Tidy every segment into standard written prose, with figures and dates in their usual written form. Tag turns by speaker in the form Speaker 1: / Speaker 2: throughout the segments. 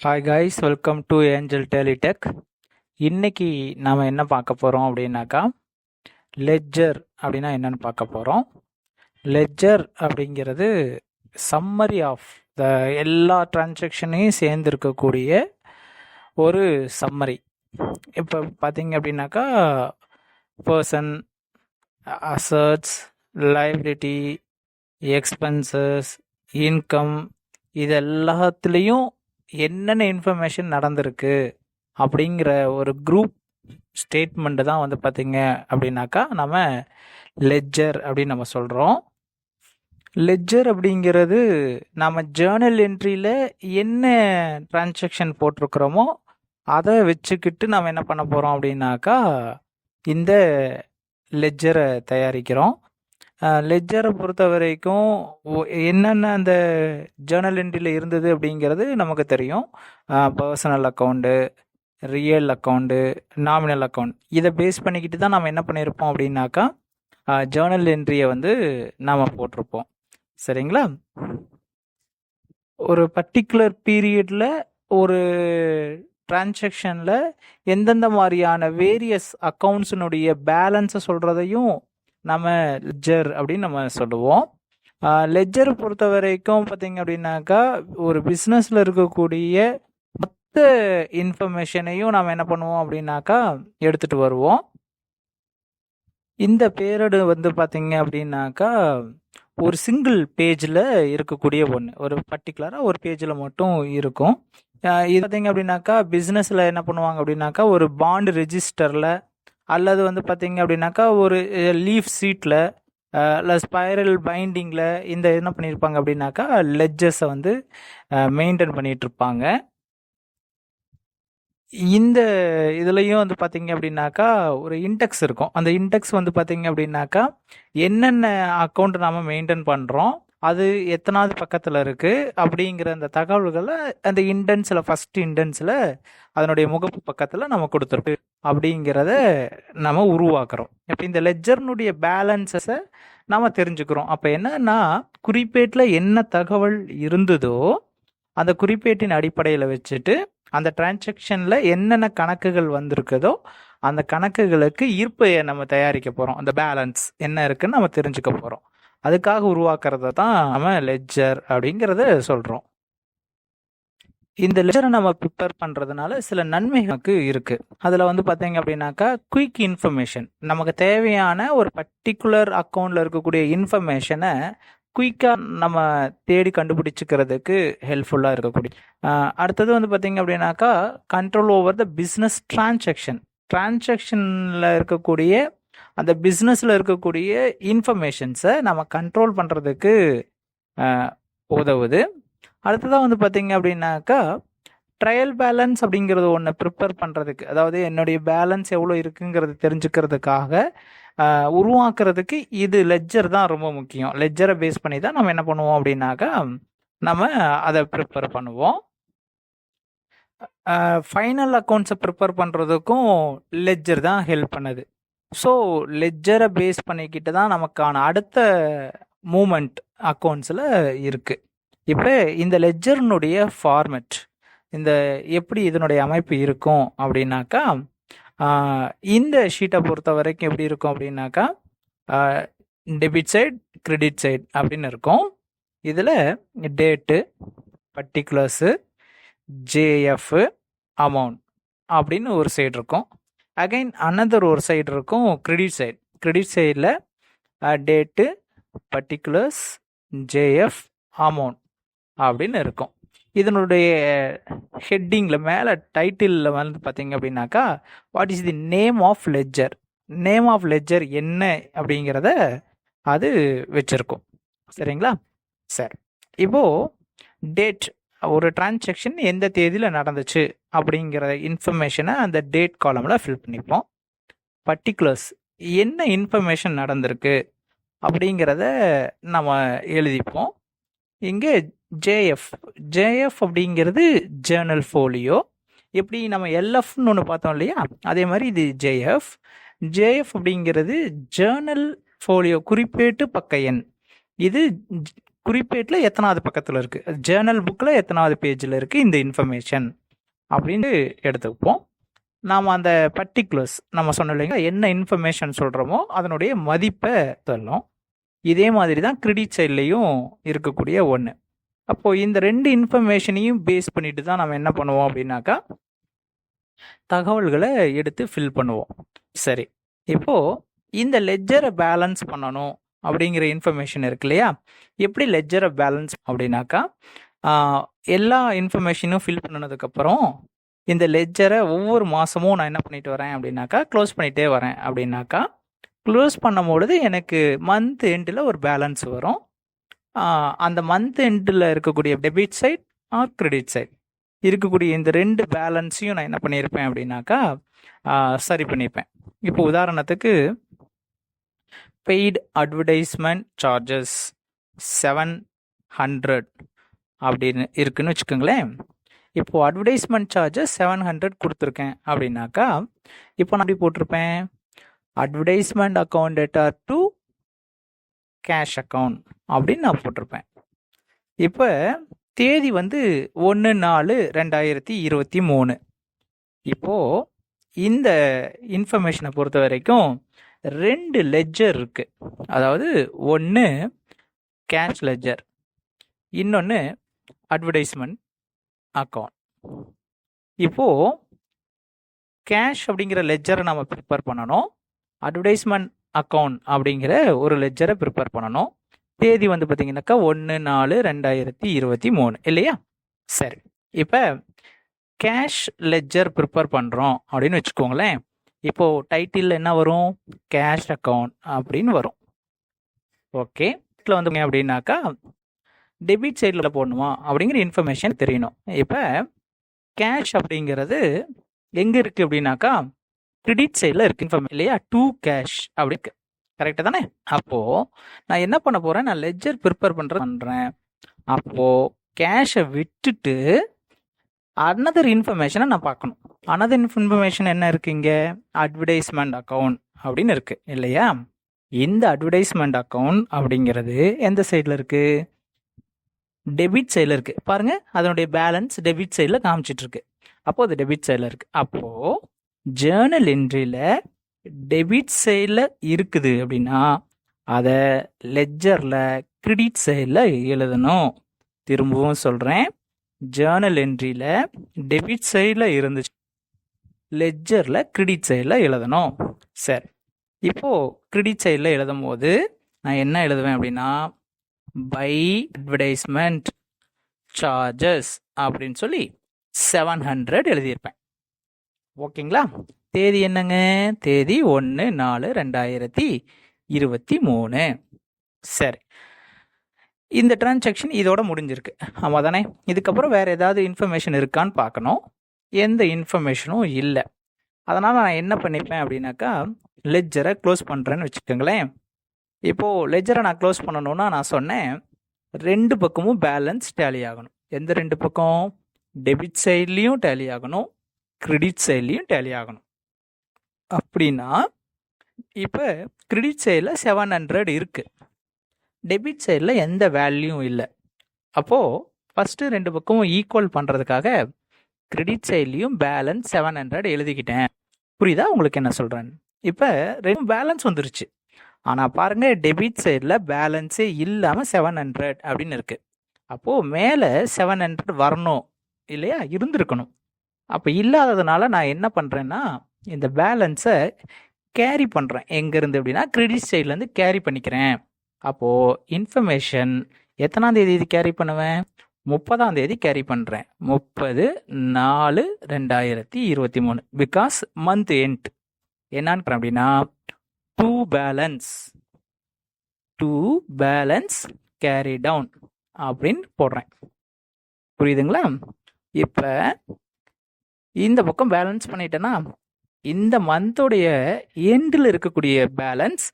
Speaker 1: Hi guys, welcome to Angel Deletech. இன்னைக்கு நாம் என்ன பார்க்க போகிறோம் அப்படின்னாக்கா, லெட்ஜர் அப்படின்னா என்னன்னு பார்க்க போகிறோம். லெட்ஜர் அப்படிங்கிறது சம்மரி ஆஃப் த எல்லா டிரான்சாக்ஷனையும் சேர்ந்துருக்கக்கூடிய ஒரு சம்மரி. இப்போ பார்த்தீங்க அப்படின்னாக்கா, person, assets, liability, expenses, income, இது எல்லாத்துலேயும் என்னென்ன இன்ஃபர்மேஷன் நடந்திருக்கு அப்படிங்கிற ஒரு குரூப் ஸ்டேட்மெண்ட் தான் வந்து பார்த்தீங்க அப்படின்னாக்கா நம்ம லெட்ஜர் அப்படின்னு நம்ம சொல்கிறோம். லெட்ஜர் அப்படிங்கிறது நம்ம ஜேர்னல் என்ட்ரியில் என்ன டிரான்சாக்ஷன் போட்டிருக்கிறோமோ அதை வச்சுக்கிட்டு நம்ம என்ன பண்ண போகிறோம் அப்படின்னாக்கா இந்த லெட்ஜரை தயாரிக்கிறோம். லெட்ஜரை பொறுத்த வரைக்கும் என்னென்ன அந்த ஜேர்னல் என்ட்ரியில் இருந்தது அப்படிங்கிறது நமக்கு தெரியும். Personal account, real account, nominal account, இதை பேஸ் பண்ணிக்கிட்டு தான் நம்ம என்ன பண்ணியிருப்போம் அப்படின்னாக்கா ஜேர்னல் என்ட்ரியை வந்து நாம் போட்டிருப்போம். சரிங்களா? ஒரு பர்டிகுலர் பீரியடில் ஒரு டிரான்சாக்ஷனில் எந்தெந்த மாதிரியான வேரியஸ் அக்கௌண்ட்ஸினுடைய பேலன்ஸை சொல்கிறதையும் நம்ம லெட்ஜர் அப்படின்னு நம்ம சொல்லுவோம். லெட்ஜர் பொறுத்த வரைக்கும் பார்த்தீங்க அப்படின்னாக்கா ஒரு பிஸ்னஸில் இருக்கக்கூடிய மொத்த இன்ஃபர்மேஷனையும் நம்ம என்ன பண்ணுவோம் அப்படின்னாக்கா எடுத்துகிட்டு வருவோம். இந்த பேரடு வந்து பார்த்தீங்க அப்படின்னாக்கா ஒரு சிங்கிள் பேஜில் இருக்கக்கூடிய ஒன்று, ஒரு பர்டிகுலராக ஒரு பேஜில் மட்டும் இருக்கும். இது பார்த்தீங்க அப்படின்னாக்கா பிஸ்னஸில் என்ன பண்ணுவாங்க அப்படின்னாக்கா ஒரு பாண்டு ரெஜிஸ்டரில் அல்லது வந்து பார்த்தீங்க அப்படின்னாக்கா ஒரு லீஃப் சீட்டில் இல்லை ஸ்பைரல் பைண்டிங்கில் இந்த என்ன பண்ணியிருப்பாங்க அப்படின்னாக்கா லெட்ஜர்ஸை வந்து மெயின்டைன் பண்ணிகிட்ருப்பாங்க. இந்த இதுலேயும் வந்து பார்த்தீங்க அப்படின்னாக்கா ஒரு இன்டெக்ஸ் இருக்கும். அந்த இன்டெக்ஸ் வந்து பார்த்தீங்க அப்படின்னாக்கா என்னென்ன அக்கௌண்ட் நாம் மெயின்டைன் பண்ணுறோம், அது எத்தனாவது பக்கத்தில் இருக்குது அப்படிங்கிற அந்த தகவல்களை அந்த இண்டென்ஸில் ஃபஸ்ட் இண்டென்ஸில் அதனுடைய முகப்பு பக்கத்தில் நம்ம கொடுத்துருக்கு அப்படிங்கிறத நம்ம உருவாக்குறோம். இப்போ இந்த லெட்ஜர்னுடைய பேலன்ஸஸை நம்ம தெரிஞ்சுக்கிறோம். அப்போ என்னன்னா குறிப்பேட்டில் என்ன தகவல் இருந்ததோ அந்த குறிப்பேட்டின் அடிப்படையில் வச்சுட்டு அந்த டிரான்சாக்ஷனில் என்னென்ன கணக்குகள் வந்திருக்குதோ அந்த கணக்குகளுக்கு ஈர்ப்பை நம்ம தயாரிக்க போகிறோம். அந்த பேலன்ஸ் என்ன இருக்குன்னு நம்ம தெரிஞ்சுக்க போகிறோம். அதுக்காக உருவாக்குறத தான் நம்ம லெட்ஜர் அப்படிங்கிறத சொல்கிறோம். இந்த லெட்ஜரை நம்ம ப்ரிப்பேர் பண்ணுறதுனால சில நன்மைகளுக்கு இருக்குது. அதில் வந்து பார்த்தீங்க அப்படின்னாக்கா குயிக் இன்ஃபர்மேஷன், நமக்கு தேவையான ஒரு பர்டிகுலர் அக்கௌண்ட்டில் இருக்கக்கூடிய இன்ஃபர்மேஷனை குயிக்காக நம்ம தேடி கண்டுபிடிச்சிக்கிறதுக்கு ஹெல்ப்ஃபுல்லாக இருக்கக்கூடிய. அடுத்தது வந்து பார்த்தீங்க அப்படின்னாக்கா கண்ட்ரோல் ஓவர் த பிஸ்னஸ் டிரான்சாக்ஷனில் இருக்கக்கூடிய அந்த பிஸ்னஸில் இருக்கக்கூடிய இன்ஃபர்மேஷன்ஸை நம்ம கண்ட்ரோல் பண்ணுறதுக்கு உதவுது. அடுத்ததாக வந்து பார்த்தீங்க அப்படின்னாக்கா ட்ரையல் பேலன்ஸ் அப்படிங்கிறது ஒன்று ப்ரிப்பேர் பண்ணுறதுக்கு, அதாவது என்னுடைய பேலன்ஸ் எவ்வளோ இருக்குங்கிறது தெரிஞ்சுக்கிறதுக்காக உருவாக்குறதுக்கு இது லெட்ஜர் தான் ரொம்ப முக்கியம். லெட்ஜரை பேஸ் பண்ணி தான் நம்ம என்ன பண்ணுவோம் அப்படின்னாக்கா நம்ம அதை ப்ரிப்பேர் பண்ணுவோம். ஃபைனல் அக்கௌண்ட்ஸை ப்ரிப்பேர் பண்ணுறதுக்கும் லெட்ஜர் தான் ஹெல்ப் பண்ணுது. ஸோ லெட்ஜரை பேஸ் பண்ணிக்கிட்டு தான் நமக்கான அடுத்த மூமெண்ட் அக்கௌண்ட்ஸில் இருக்குது. இப்போ இந்த லெட்ஜர்னுடைய ஃபார்மெட், இந்த எப்படி இதனுடைய அமைப்பு இருக்கும் அப்படின்னாக்கா இந்த ஷீட்டை பொறுத்த வரைக்கும் எப்படி இருக்கும் அப்படின்னாக்கா டெபிட் சைட், கிரெடிட் சைட் அப்படின்னு இருக்கும். இதில் டேட்டு, பர்டிகுலர்ஸு, ஜேஎஃப், அமௌண்ட் அப்படின்னு ஒரு சைடு இருக்கும். அகைன் அனதர் ஒரு சைடு இருக்கும் கிரெடிட் சைடு. கிரெடிட் சைடில் டேட்டு, பர்டிகுலர்ஸ், ஜேஎஃப், அமௌண்ட் அப்படின்னு இருக்கும். இதனுடைய ஹெட்டிங்கில் மேலே டைட்டிலில் வந்து பார்த்தீங்க அப்படின்னாக்கா what is the name of ledger, name of ledger என்ன அப்படிங்கிறத அது வச்சுருக்கும். சரிங்களா? சரி, இப்போது டேட், ஒரு டிரான்சாக்ஷன் எந்த தேதியில் நடந்துச்சு அப்படிங்கிற இன்ஃபர்மேஷனை அந்த டேட் காலமில் ஃபில் பண்ணிப்போம். பர்டிகுலர்ஸ், என்ன இன்ஃபர்மேஷன் நடந்திருக்கு அப்படிங்கிறத நம்ம எழுதிப்போம். இங்கே ஜேஎஃப் அப்படிங்கிறது ஜேர்னல் ஃபோலியோ. எப்படி நம்ம எல்எஃப்னு ஒன்று பார்த்தோம் இல்லையா, அதே மாதிரி இது ஜேஎஃப் அப்படிங்கிறது ஜேர்னல் ஃபோலியோ, குறிப்பேட்டு பக்க எண். இது குறிப்பேட்டில் எத்தனாவது பக்கத்தில் இருக்குது, ஜேர்னல் புக்கில் எத்தனாவது பேஜில் இருக்குது இந்த இன்ஃபர்மேஷன் அப்படின்னு எடுத்துப்போம். நாம் அந்த பர்டிகுலர்ஸ் நம்ம சொன்னோம் இல்லைங்களா, என்ன இன்ஃபர்மேஷன் சொல்கிறோமோ அதனுடைய மதிப்பை தரலாம். இதே மாதிரி தான் கிரெடிட் சைட்லேயும் இருக்கக்கூடிய ஒன்று. அப்போது இந்த ரெண்டு இன்ஃபர்மேஷனையும் பேஸ் பண்ணிட்டு தான் நம்ம என்ன பண்ணுவோம் அப்படின்னாக்கா தகவல்களை எடுத்து ஃபில் பண்ணுவோம். சரி, இப்போது இந்த லெட்ஜரை பேலன்ஸ் பண்ணணும் அப்படிங்கிற இன்ஃபர்மேஷன் இருக்கு இல்லையா, எப்படி லெட்ஜரை பேலன்ஸ் அப்படின்னாக்கா எல்லா இன்ஃபர்மேஷனும் ஃபில் பண்ணினதுக்கப்புறம் இந்த லெட்ஜரை ஒவ்வொரு மாதமும் நான் என்ன பண்ணிட்டு வரேன் அப்படின்னாக்கா க்ளோஸ் பண்ணிகிட்டே வரேன். அப்படின்னாக்கா க்ளோஸ் பண்ணும்பொழுது எனக்கு மந்த் எண்டில் ஒரு பேலன்ஸ் வரும். அந்த மந்த் எண்டில் இருக்கக்கூடிய debit side or credit side இருக்கக்கூடிய இந்த ரெண்டு பேலன்ஸையும் நான் என்ன பண்ணியிருப்பேன் அப்படின்னாக்கா சரி பண்ணியிருப்பேன். இப்போ உதாரணத்துக்கு பெய்டு அட்வர்டைஸ்மெண்ட் சார்ஜஸ் 700 அப்படின்னு இருக்குன்னு வச்சுக்கோங்களேன். இப்போது அட்வர்டைஸ்மெண்ட் சார்ஜஸ் 700 கொடுத்துருக்கேன் அப்படின்னாக்கா இப்போ நான் எப்படி போட்டிருப்பேன், advertisement account data to cash account அப்படின்னு நான் போட்டிருப்பேன். இப்போ தேதி வந்து 1/4/2023. இப்போது இந்த இன்ஃபர்மேஷனை பொறுத்த வரைக்கும் 2 லெட்ஜர் இருக்குது. அதாவது ஒன்று கேஷ் லெட்ஜர், இன்னொன்று அட்வர்டைஸ்மெண்ட் அக்கௌண்ட். இப்போது கேஷ் அப்படிங்கிற லெட்ஜரை நம்ம ப்ரிப்பேர் பண்ணணும், அட்வர்டைஸ்மெண்ட் அக்கௌண்ட் அப்படிங்கிற ஒரு லெட்ஜரை ப்ரிப்பேர் பண்ணணும். தேதி வந்து பார்த்தீங்கன்னாக்கா 1/4/2023 இல்லையா. சரி, இப்போ கேஷ் லெட்ஜர் ப்ரிப்பேர் பண்ணுறோம் அப்படின்னு வச்சுக்கோங்களேன். இப்போது டைட்டிலில் என்ன வரும், கேஷ் அக்கௌண்ட் அப்படின்னு வரும். ஓகே, இதில் வந்து அப்படின்னாக்கா டெபிட் சைடில் போடணுமா அப்படிங்கிற இன்ஃபர்மேஷன் தெரியணும். இப்போ கேஷ் அப்படிங்கிறது எங்கே இருக்குது அப்படின்னாக்கா கிரெடிட் சைடில் இருக்குது இன்ஃபர்மேஷன் இல்லையா, டு கேஷ் அப்படி இருக்கு. கரெக்டாக தானே. அப்போது நான் என்ன பண்ண போகிறேன், நான் லெட்ஜர் ப்ரிப்பேர் பண்ணுறேன். அப்போது கேஷை விட்டுட்டு அனதர் இன்ஃபர்மேஷனை நான் பார்க்கணும். அனதர் இன்ஃபர்மேஷன் என்ன இருக்குது, இங்கே அட்வர்டைஸ்மெண்ட் அக்கௌண்ட் அப்படின்னு இருக்குது இல்லையா. இந்த அட்வர்டைஸ்மெண்ட் அக்கௌண்ட் அப்படிங்கிறது எந்த சைடில் இருக்குது, டெபிட் சைடில் இருக்குது. பாருங்கள், அதனுடைய பேலன்ஸ் டெபிட் சைடில் காமிச்சிட்ருக்கு. அப்போது அது டெபிட் சைடில் இருக்குது. அப்போது ஜேர்னல் என்ட்ரியில் டெபிட் சைடில் இருக்குது அப்படின்னா அதை லெட்ஜரில் கிரெடிட் சைடில் எழுதணும். திரும்பவும் சொல்கிறேன், ஜேர்னல் என்ட்ரியில் டெபிட் சைடில் இருந்துச்சு, லெட்ஜரில் கிரெடிட் சைடில் எழுதணும். சரி, இப்போது கிரெடிட் சைடில் எழுதும் போது நான் என்ன எழுதுவேன் அப்படின்னா பை அட்வர்டைஸ்மெண்ட் சார்ஜஸ் அப்படின்னு சொல்லி 700 எழுதியிருப்பேன். ஓகேங்களா. தேதி என்னங்க, தேதி 1/4/2023. சரி, இந்த டிரான்சாக்ஷன் இதோட முடிஞ்சிருக்கு. ஆமாம் தானே. இதுக்கப்புறம் வேறு ஏதாவது இன்ஃபர்மேஷன் இருக்கான்னு பார்க்கணும். எந்த இன்ஃபர்மேஷனும் இல்லை. அதனால் நான் என்ன பண்ணிப்பேன் அப்படின்னாக்கா லெட்ஜரை க்ளோஸ் பண்ணுறேன்னு வச்சுக்கோங்களேன். இப்போது லெட்ஜரை நான் க்ளோஸ் பண்ணணுன்னா நான் சொன்னேன் 2 பக்கமும் பேலன்ஸ் டேலி ஆகணும். எந்த 2 பக்கம், டெபிட் சைட்லேயும் டேலி ஆகணும், கிரெடிட் சைட்லேயும் டேலி ஆகணும். அப்படின்னா இப்போ கிரெடிட் சைடில் 700 இருக்குது, டெபிட் சைடில் எந்த வேல்யூவும் இல்லை. அப்போது ஃபஸ்ட்டு 2 பக்கமும் ஈக்குவல் பண்ணுறதுக்காக கிரெடிட் சைட்லேயும் பேலன்ஸ் 700 எழுதிக்கிட்டேன். புரியுதா உங்களுக்கு என்ன சொல்கிறேன்னு. இப்போ 2 பேலன்ஸ் வந்துருச்சு. ஆனால் பாருங்கள், டெபிட் சைடில் பேலன்ஸே இல்லாமல் 700 அப்படின்னு இருக்குது. அப்போது மேலே 700 வரணும் இல்லையா, இருந்திருக்கணும். அப்போ இல்லாததுனால நான் என்ன பண்ணுறேன்னா இந்த பேலன்ஸை கேரி பண்ணுறேன். எங்கேருந்து அப்படின்னா கிரெடிட் சைட்லேருந்து கேரி பண்ணிக்கிறேன். அப்போது இன்ஃபர்மேஷன் எத்தனாம் தேதி இது கேரி பண்ணுவேன், 30ஆம் தேதி கேரி பண்ணுறேன். 30/4/2023 பிகாஸ் மந்த் எண்ட் என்னான்னு அப்படின்னா டூ பேலன்ஸ் கேரி டவுன் அப்படின்னு போடுறேன். புரியுதுங்களா. இப்போ இந்த பக்கம் பேலன்ஸ் பண்ணிட்டேன்னா இந்த மந்தோடைய எண்டில் இருக்கக்கூடிய பேலன்ஸ்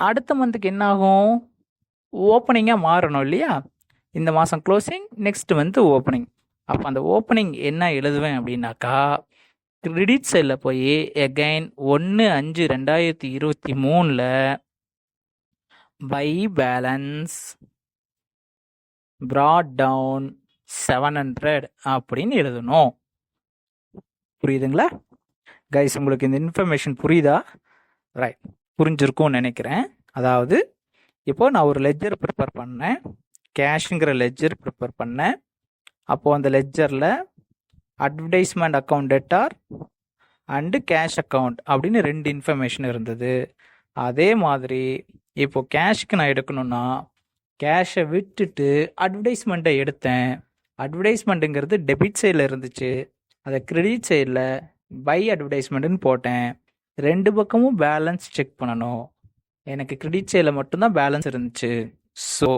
Speaker 1: அடுத்த மந்த்துக்கு என்ன ஆகும், ஓப்பனிங்காக மாறணும் இல்லையா. இந்த மாதம் க்ளோசிங், நெக்ஸ்ட் மந்த்து ஓப்பனிங். அப்போ அந்த ஓப்பனிங் என்ன எழுதுவேன் அப்படின்னாக்கா கிரெடிட் சைடில் போய் again 1/5/2023 by balance brought down 700 அப்படின்னு எழுதணும். புரியுதுங்களா கைஸ்? உங்களுக்கு இந்த இன்ஃபர்மேஷன் புரியுதா? ரைட், புரிஞ்சிருக்கும்னு நினைக்கிறேன். அதாவது இப்போ நான் ஒரு லெட்ஜர் ப்ரிப்பேர் பண்ணேன், கேஷுங்கிற லெட்ஜர் ப்ரிப்பேர் பண்ணேன். அப்போது அந்த லெட்ஜரில் advertisement account debtor and cash account அப்படின்னு 2 இன்ஃபர்மேஷன் இருந்தது. அதே மாதிரி இப்போ கேஷுக்கு நான் எடுக்கணும்னா கேஷை விட்டுட்டு அட்வர்டைஸ்மெண்ட்டை எடுத்தேன். அட்வர்டைஸ்மெண்ட்டுங்கிறது டெபிட் சைடில் இருந்துச்சு, அதை கிரெடிட் சைடில் பை அட்வர்டைஸ்மெண்ட்டுன்னு போட்டேன். 2 பக்கமும் பேலன்ஸ் செக் பண்ணணும். எனக்கு கிரெடிட் சைடில் மட்டும்தான் பேலன்ஸ் இருந்துச்சு. ஸோ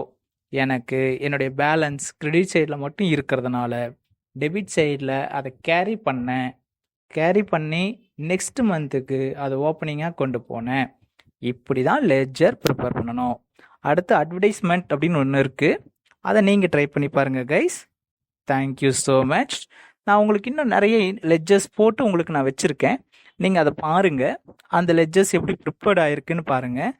Speaker 1: எனக்கு என்னுடைய பேலன்ஸ் கிரெடிட் சைடில் மட்டும் இருக்கிறதுனால டெபிட் சைடில் அதை கேரி பண்ணி நெக்ஸ்ட் மந்த்துக்கு அதை ஓப்பனிங்காக கொண்டு போனேன். இப்படி தான் லெட்ஜர் ப்ரிப்பேர் பண்ணணும். அடுத்து அட்வர்டைஸ்மெண்ட் அப்படின்னு ஒன்று இருக்குது, அதை நீங்கள் ட்ரை பண்ணி பாருங்கள் கைஸ். Thank you so much. நான் உங்களுக்கு இன்னும் நிறைய லெட்ஜர்ஸ் போட்டு உங்களுக்கு நான் வச்சுருக்கேன், நீங்கள் அதை பாருங்கள். அந்த லெட்ஜர்ஸ் எப்படி ப்ரிப்பேர்ட் ஆகிருக்குன்னு பாருங்கள்.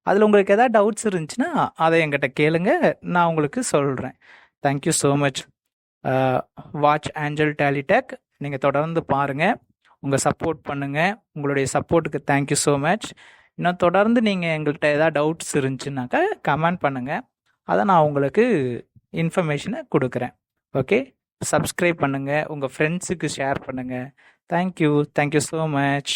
Speaker 1: அதில் உங்களுக்கு எதாவது டவுட்ஸ் இருந்துச்சுன்னா அதை என்கிட்ட கேளுங்க, நான் உங்களுக்கு சொல்கிறேன். Thank you so much. Watch Angel Daily Tech. நீங்கள் தொடர்ந்து பாருங்கள், உங்கள் சப்போர்ட் பண்ணுங்கள். உங்களுடைய சப்போர்ட்டுக்கு தேங்க்யூ ஸோ மச். இன்னும் தொடர்ந்து நீங்கள் எங்கள்கிட்ட ஏதாவது டவுட்ஸ் இருந்துச்சுன்னாக்கா கமெண்ட் பண்ணுங்கள், அதை நான் உங்களுக்கு இன்ஃபர்மேஷனை கொடுக்குறேன். ஓகே, சப்ஸ்கிரைப் பண்ணுங்கள், உங்கள் ஃப்ரெண்ட்ஸுக்கு ஷேர் பண்ணுங்கள். Thank you so much.